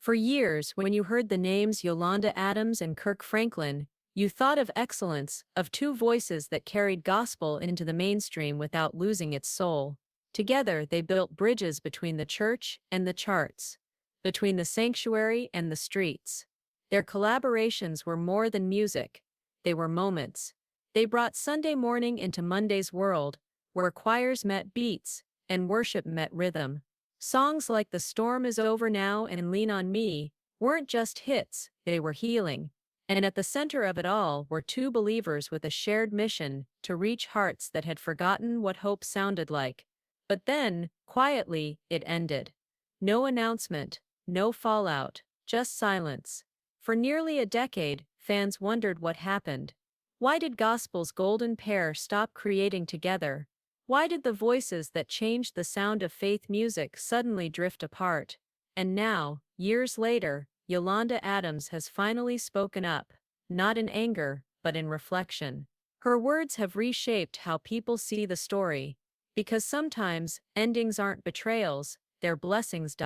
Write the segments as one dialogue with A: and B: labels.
A: For years, when you heard the names Yolanda Adams and Kirk Franklin, you thought of excellence, of two voices that carried gospel into the mainstream without losing its soul. Together, they built bridges between the church and the charts, between the sanctuary and the streets. Their collaborations were more than music, they were moments. They brought Sunday morning into Monday's world, where choirs met beats and worship met rhythm. Songs like The Storm Is Over Now and Lean on Me weren't just hits, they were healing. And at the center of it all were two believers with a shared mission to reach hearts that had forgotten what hope sounded like. But then, quietly, it ended. No announcement, no fallout, just silence. For nearly a decade, fans wondered what happened. Why did gospel's golden pair stop creating together? Why did the voices that changed the sound of faith music suddenly drift apart? And now, years later, Yolanda Adams has finally spoken up, not in anger, but in reflection. Her words have reshaped how people see the story, because sometimes endings aren't betrayals, they're blessings.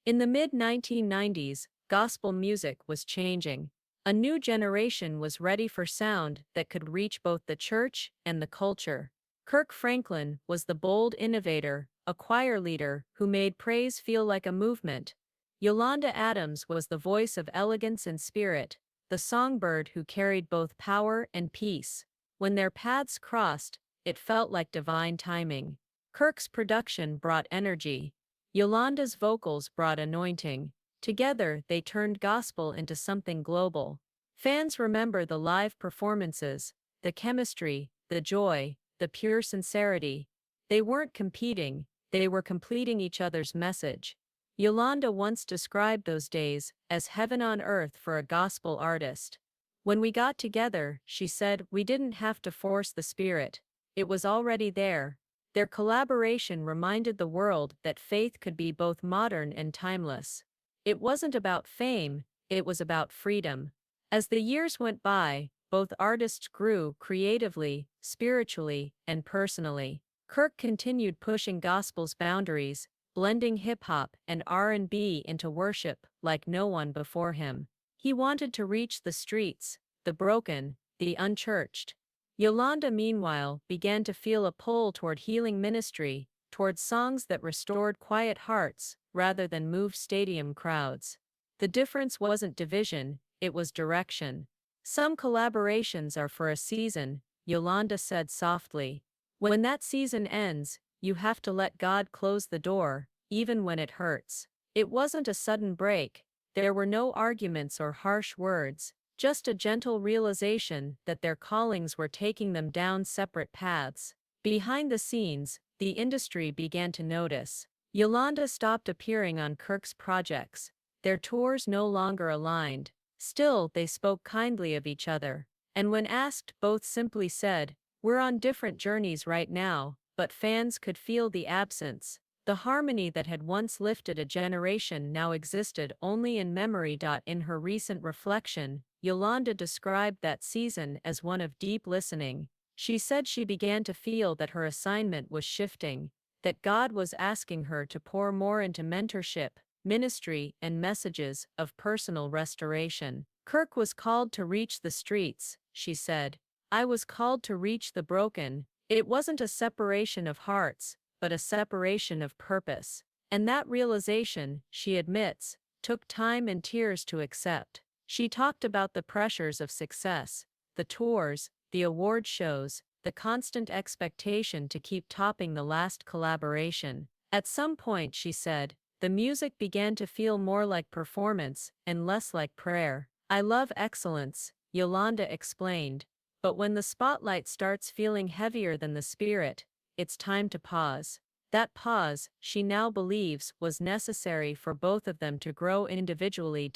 A: In the mid-1990s, gospel music was changing. A new generation was ready for sound that could reach both the church and the culture. Kirk Franklin was the bold innovator, a choir leader who made praise feel like a movement. Yolanda Adams was the voice of elegance and spirit, the songbird who carried both power and peace. When their paths crossed, it felt like divine timing. Kirk's production brought energy. Yolanda's vocals brought anointing. Together, they turned gospel into something global. Fans remember the live performances, the chemistry, the joy, the pure sincerity. They weren't competing, they were completing each other's message. Yolanda once described those days as heaven on earth for a gospel artist. When we got together, she said, we didn't have to force the spirit. It was already there. Their collaboration reminded the world that faith could be both modern and timeless. It wasn't about fame, it was about freedom. As the years went by, both artists grew creatively, spiritually, and personally. Kirk continued pushing gospel's boundaries, blending hip-hop and R&B into worship like no one before him. He wanted to reach the streets, the broken, the unchurched. Yolanda, meanwhile, began to feel a pull toward healing ministry, toward songs that restored quiet hearts rather than move stadium crowds. The difference wasn't division, it was direction. Some collaborations are for a season, Yolanda said softly. When that season ends, you have to let God close the door, even when it hurts. It wasn't a sudden break. There were no arguments or harsh words, just a gentle realization that their callings were taking them down separate paths. Behind the scenes, the industry began to notice. Yolanda stopped appearing on Kirk's projects. Their tours no longer aligned. Still, they spoke kindly of each other. And when asked, both simply said, we're on different journeys right now, but fans could feel the absence. The harmony that had once lifted a generation now existed only in memory. In her recent reflection, Yolanda described that season as one of deep listening. She said she began to feel that her assignment was shifting, that God was asking her to pour more into mentorship, ministry, and messages of personal restoration. Kirk was called to reach the streets, she said. I was called to reach the broken. It wasn't a separation of hearts, but a separation of purpose. And that realization, she admits, took time and tears to accept. She talked about the pressures of success, the tours, the award shows, the constant expectation to keep topping the last collaboration. At some point, she said, the music began to feel more like performance and less like prayer. I love excellence, Yolanda explained. But when the spotlight starts feeling heavier than the spirit, it's time to pause. That pause, she now believes, was necessary for both of them to grow individually.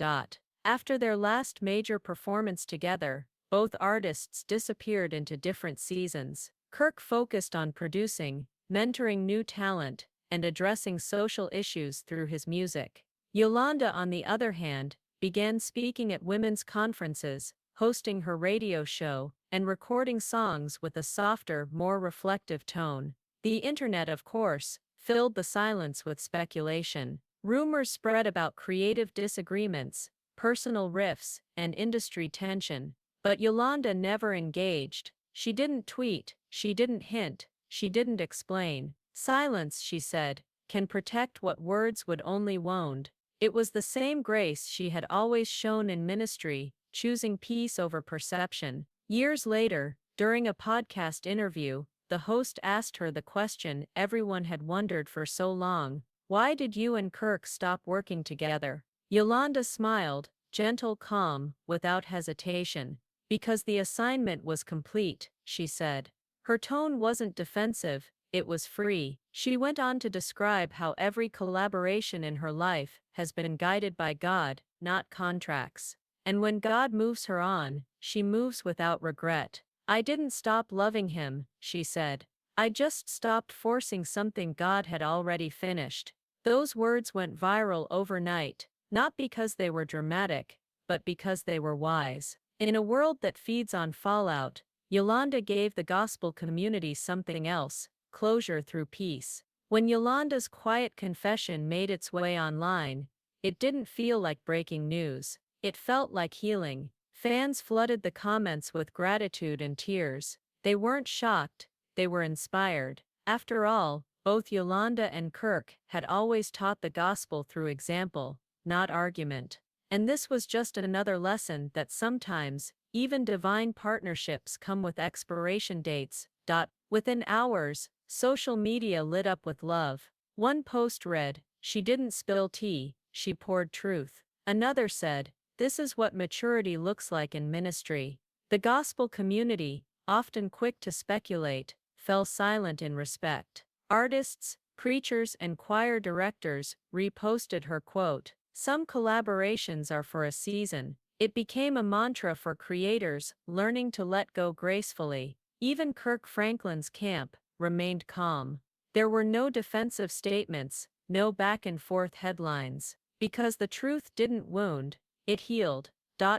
A: After their last major performance together, both artists disappeared into different seasons. Kirk focused on producing, mentoring new talent, and addressing social issues through his music. Yolanda, on the other hand, began speaking at women's conferences, hosting her radio show, and recording songs with a softer, more reflective tone. The internet, of course, filled the silence with speculation. Rumors spread about creative disagreements, personal rifts, and industry tension. But Yolanda never engaged. She didn't tweet, she didn't hint, she didn't explain. Silence, she said, can protect what words would only wound. It was the same grace she had always shown in ministry, choosing peace over perception. Years later, during a podcast interview, the host asked her the question everyone had wondered for so long: why did you and Kirk stop working together? Yolanda smiled, gentle, calm, without hesitation. Because the assignment was complete, she said. Her tone wasn't defensive, it was free. She went on to describe how every collaboration in her life has been guided by God, not contracts. And when God moves her on, she moves without regret. I didn't stop loving him, she said. I just stopped forcing something God had already finished. Those words went viral overnight, not because they were dramatic, but because they were wise. In a world that feeds on fallout, Yolanda gave the gospel community something else: closure through peace. When Yolanda's quiet confession made its way online, it didn't feel like breaking news. It felt like healing. Fans flooded the comments with gratitude and tears. They weren't shocked, they were inspired. After all, both Yolanda and Kirk had always taught the gospel through example, not argument. And this was just another lesson that sometimes, even divine partnerships come with expiration dates. Within hours, social media lit up with love. One post read, "She didn't spill tea, she poured truth." Another said, "This is what maturity looks like in ministry." The gospel community, often quick to speculate, fell silent in respect. Artists, preachers, and choir directors reposted her quote. Some collaborations are for a season. It became a mantra for creators, learning to let go gracefully. Even Kirk Franklin's camp remained calm. There were no defensive statements, no back-and-forth headlines. Because the truth didn't wound, it healed.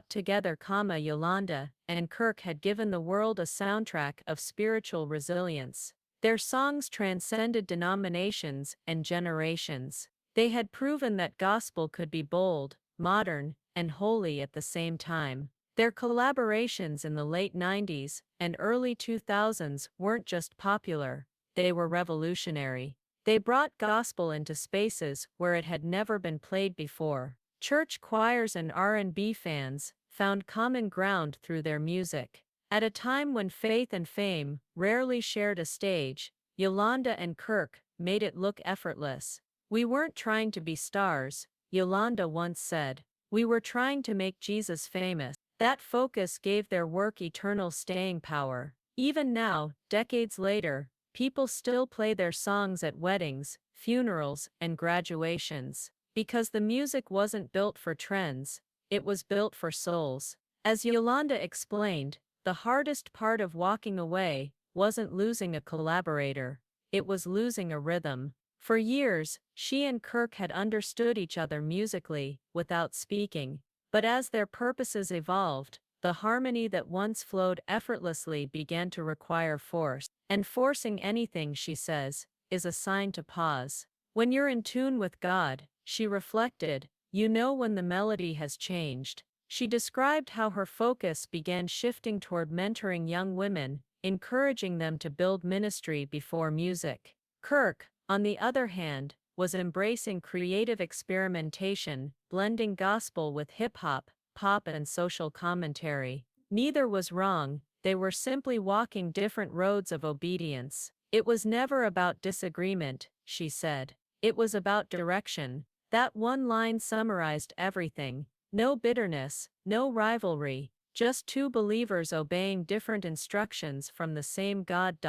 A: Together, Yolanda and Kirk had given the world a soundtrack of spiritual resilience. Their songs transcended denominations and generations. They had proven that gospel could be bold, modern, and holy at the same time. Their collaborations in the late 90s and early 2000s weren't just popular, they were revolutionary. They brought gospel into spaces where it had never been played before. Church choirs and R&B fans found common ground through their music. At a time when faith and fame rarely shared a stage, Yolanda and Kirk made it look effortless. "We weren't trying to be stars," Yolanda once said. "We were trying to make Jesus famous." That focus gave their work eternal staying power. Even now, decades later, people still play their songs at weddings, funerals, and graduations. Because the music wasn't built for trends, it was built for souls. As Yolanda explained, the hardest part of walking away wasn't losing a collaborator, it was losing a rhythm. For years, she and Kirk had understood each other musically, without speaking. But as their purposes evolved, the harmony that once flowed effortlessly began to require force. And forcing anything, she says, is a sign to pause. When you're in tune with God, she reflected, you know when the melody has changed. She described how her focus began shifting toward mentoring young women, encouraging them to build ministry before music. Kirk, on the other hand, was embracing creative experimentation, blending gospel with hip-hop, pop, and social commentary. Neither was wrong, they were simply walking different roads of obedience. It was never about disagreement, she said. It was about direction. That one line summarized everything. No bitterness, no rivalry, just two believers obeying different instructions from the same God.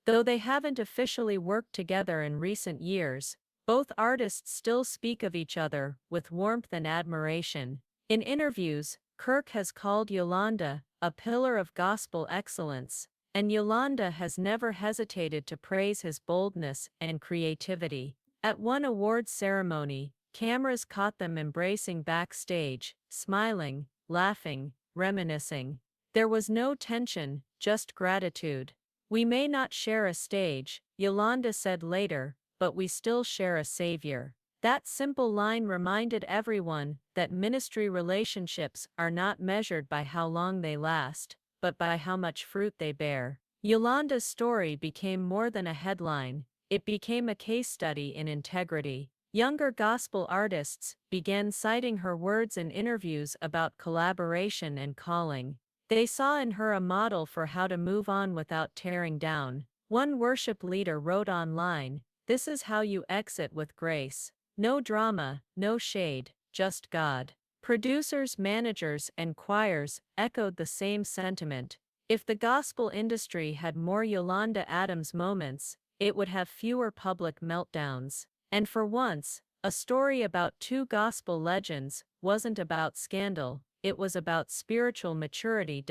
A: Though they haven't officially worked together in recent years, both artists still speak of each other with warmth and admiration. In interviews, Kirk has called Yolanda a pillar of gospel excellence, and Yolanda has never hesitated to praise his boldness and creativity. At one awards ceremony, cameras caught them embracing backstage, smiling, laughing, reminiscing. There was no tension, just gratitude. "We may not share a stage," Yolanda said later, "but we still share a Savior." That simple line reminded everyone that ministry relationships are not measured by how long they last, but by how much fruit they bear. Yolanda's story became more than a headline, it became a case study in integrity. Younger gospel artists began citing her words in interviews about collaboration and calling. They saw in her a model for how to move on without tearing down. One worship leader wrote online, "This is how you exit with grace. No drama, no shade, just God." Producers, managers, and choirs echoed the same sentiment. If the gospel industry had more Yolanda Adams moments, it would have fewer public meltdowns. And for once, a story about two gospel legends wasn't about scandal, it was about spiritual maturity.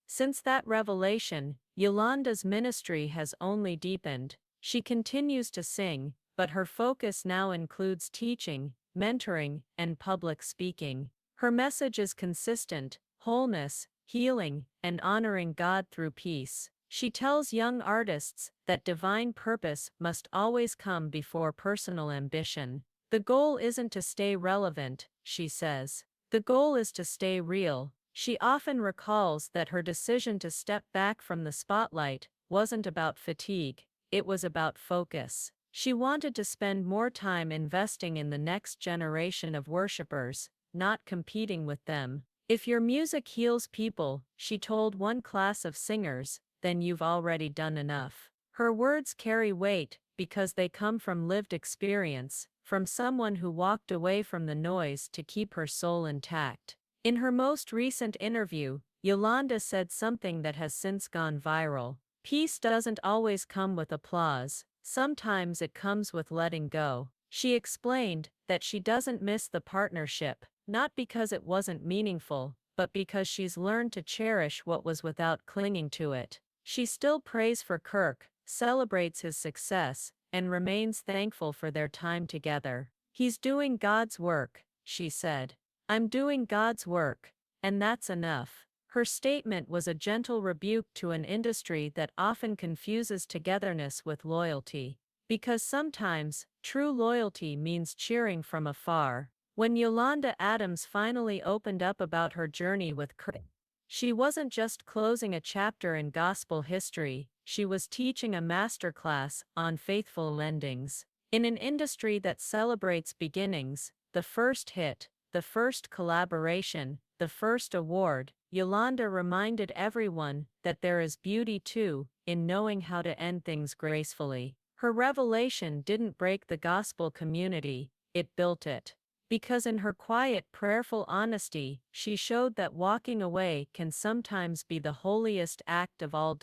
A: Since that revelation, Yolanda's ministry has only deepened. She continues to sing, but her focus now includes teaching, mentoring, and public speaking. Her message is consistent: wholeness, healing, and honoring God through peace. She tells young artists that divine purpose must always come before personal ambition. The goal isn't to stay relevant, she says. The goal is to stay real. She often recalls that her decision to step back from the spotlight wasn't about fatigue, it was about focus. She wanted to spend more time investing in the next generation of worshipers, not competing with them. If your music heals people, she told one class of singers, then you've already done enough. Her words carry weight because they come from lived experience, from someone who walked away from the noise to keep her soul intact. In her most recent interview, Yolanda said something that has since gone viral. Peace doesn't always come with applause, sometimes it comes with letting go. She explained that she doesn't miss the partnership, not because it wasn't meaningful, but because she's learned to cherish what was without clinging to it. She still prays for Kirk, celebrates his success, and remains thankful for their time together. He's doing God's work, she said. I'm doing God's work, and that's enough. Her statement was a gentle rebuke to an industry that often confuses togetherness with loyalty. Because sometimes, true loyalty means cheering from afar. When Yolanda Adams finally opened up about her journey with Kirk, she wasn't just closing a chapter in gospel history, she was teaching a masterclass on faithful endings. In an industry that celebrates beginnings, the first hit, the first collaboration, the first award, Yolanda reminded everyone that there is beauty too in knowing how to end things gracefully. Her revelation didn't break the gospel community, it built it. Because in her quiet, prayerful honesty, she showed that walking away can sometimes be the holiest act of all.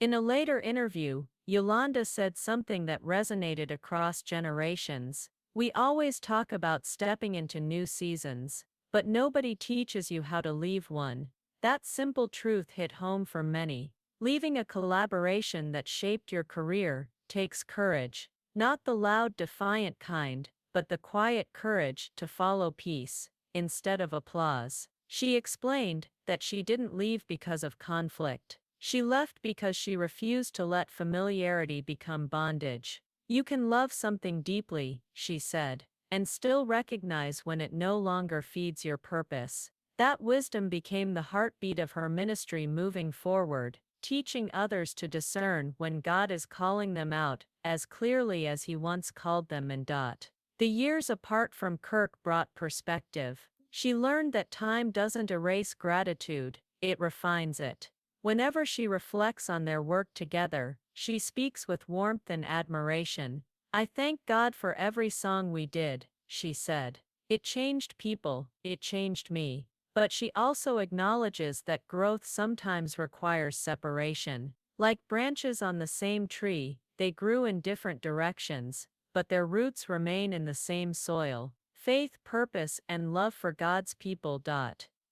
A: In a later interview, Yolanda said something that resonated across generations. We always talk about stepping into new seasons, but nobody teaches you how to leave one. That simple truth hit home for many. Leaving a collaboration that shaped your career takes courage, not the loud, defiant kind, but the quiet courage to follow peace, instead of applause. She explained that she didn't leave because of conflict. She left because she refused to let familiarity become bondage. You can love something deeply, she said, and still recognize when it no longer feeds your purpose. That wisdom became the heartbeat of her ministry moving forward, teaching others to discern when God is calling them out as clearly as He once called them. The years apart from Kirk brought perspective. She learned that time doesn't erase gratitude, it refines it. Whenever she reflects on their work together, she speaks with warmth and admiration. I thank God for every song we did, she said. It changed people, it changed me. But she also acknowledges that growth sometimes requires separation. Like branches on the same tree, they grew in different directions, but their roots remain in the same soil: faith, purpose, and love for God's people.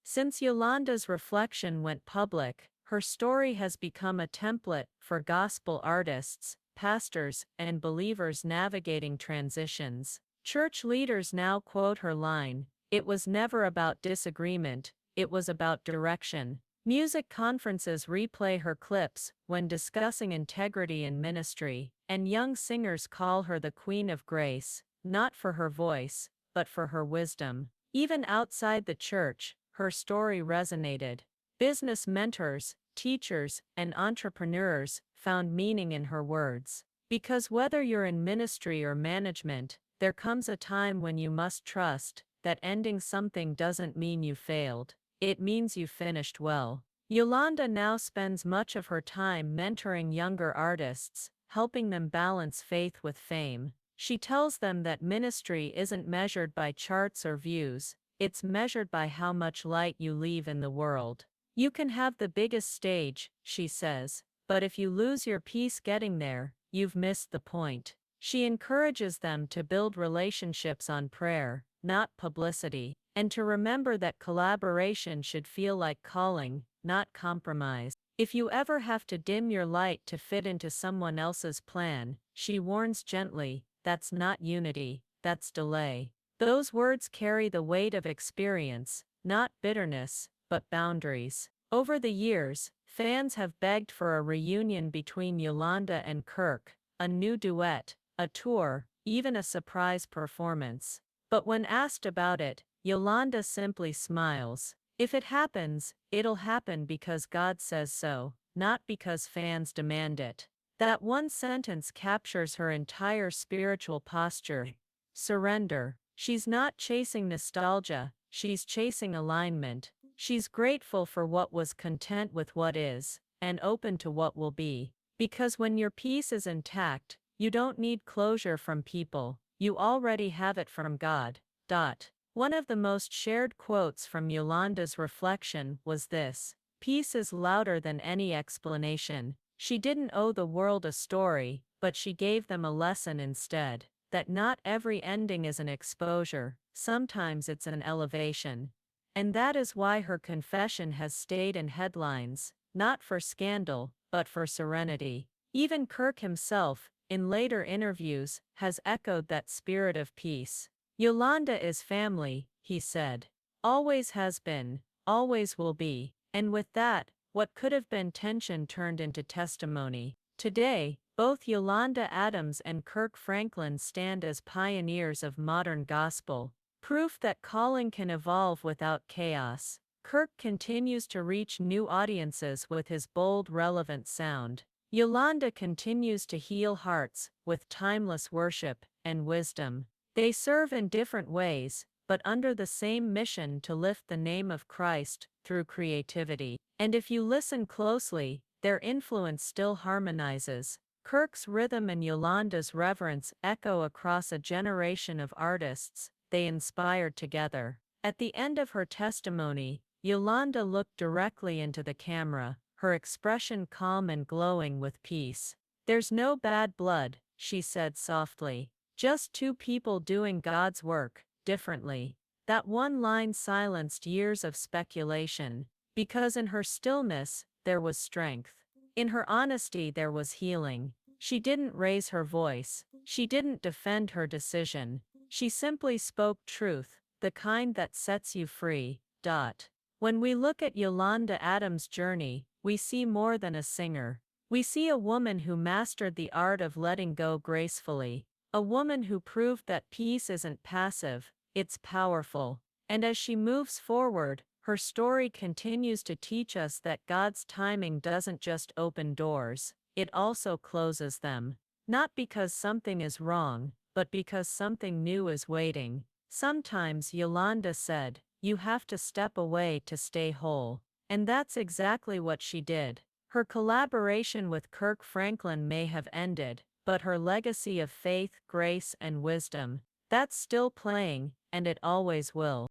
A: Since Yolanda's reflection went public, her story has become a template for gospel artists, pastors, and believers navigating transitions. Church leaders now quote her line, "It was never about disagreement, it was about direction." Music conferences replay her clips when discussing integrity in ministry, and young singers call her the Queen of Grace. not for her voice, but for her wisdom. Even outside the church, her story resonated. Business mentors, teachers, and entrepreneurs found meaning in her words. Because whether you're in ministry or management, there comes a time when you must trust that ending something doesn't mean you failed. It means you finished well. Yolanda now spends much of her time mentoring younger artists, helping them balance faith with fame. She tells them that ministry isn't measured by charts or views, it's measured by how much light you leave in the world. You can have the biggest stage, she says, but if you lose your peace getting there, you've missed the point. She encourages them to build relationships on prayer, not publicity, and to remember that collaboration should feel like calling, not compromise. If you ever have to dim your light to fit into someone else's plan, she warns gently, that's not unity, that's delay. Those words carry the weight of experience, not bitterness, but boundaries. Over the years, fans have begged for a reunion between Yolanda and Kirk, a new duet, a tour, even a surprise performance. But when asked about it, Yolanda simply smiles. If it happens, it'll happen because God says so, not because fans demand it. That one sentence captures her entire spiritual posture. Surrender. She's not chasing nostalgia, she's chasing alignment. She's grateful for what was, content with what is, and open to what will be. Because when your peace is intact, you don't need closure from people, you already have it from God. One of the most shared quotes from Yolanda's reflection was this: "Peace is louder than any explanation." She didn't owe the world a story, but she gave them a lesson instead. That not every ending is an exposure, sometimes it's an elevation. And that is why her confession has stayed in headlines, not for scandal, but for serenity. Even Kirk himself, in later interviews, has echoed that spirit of peace. Yolanda is family, he said. Always has been, always will be. And with that, what could have been tension turned into testimony. Today, both Yolanda Adams and Kirk Franklin stand as pioneers of modern gospel, proof that calling can evolve without chaos. Kirk continues to reach new audiences with his bold, relevant sound. Yolanda continues to heal hearts with timeless worship and wisdom. They serve in different ways, but under the same mission to lift the name of Christ through creativity. And if you listen closely, their influence still harmonizes. Kirk's rhythm and Yolanda's reverence echo across a generation of artists they inspired together. At the end of her testimony, Yolanda looked directly into the camera, her expression calm and glowing with peace. "There's no bad blood," she said softly. "Just two people doing God's work, differently." That one line silenced years of speculation, because in her stillness, there was strength. In her honesty, there was healing. She didn't raise her voice. She didn't defend her decision. She simply spoke truth, the kind that sets you free. When we look at Yolanda Adams' journey, we see more than a singer. We see a woman who mastered the art of letting go gracefully, a woman who proved that peace isn't passive, it's powerful. And as she moves forward, her story continues to teach us that God's timing doesn't just open doors, it also closes them. Not because something is wrong, but because something new is waiting. Sometimes, Yolanda said, you have to step away to stay whole. And that's exactly what she did. Her collaboration with Kirk Franklin may have ended, but her legacy of faith, grace, and wisdom, that's still playing, and it always will.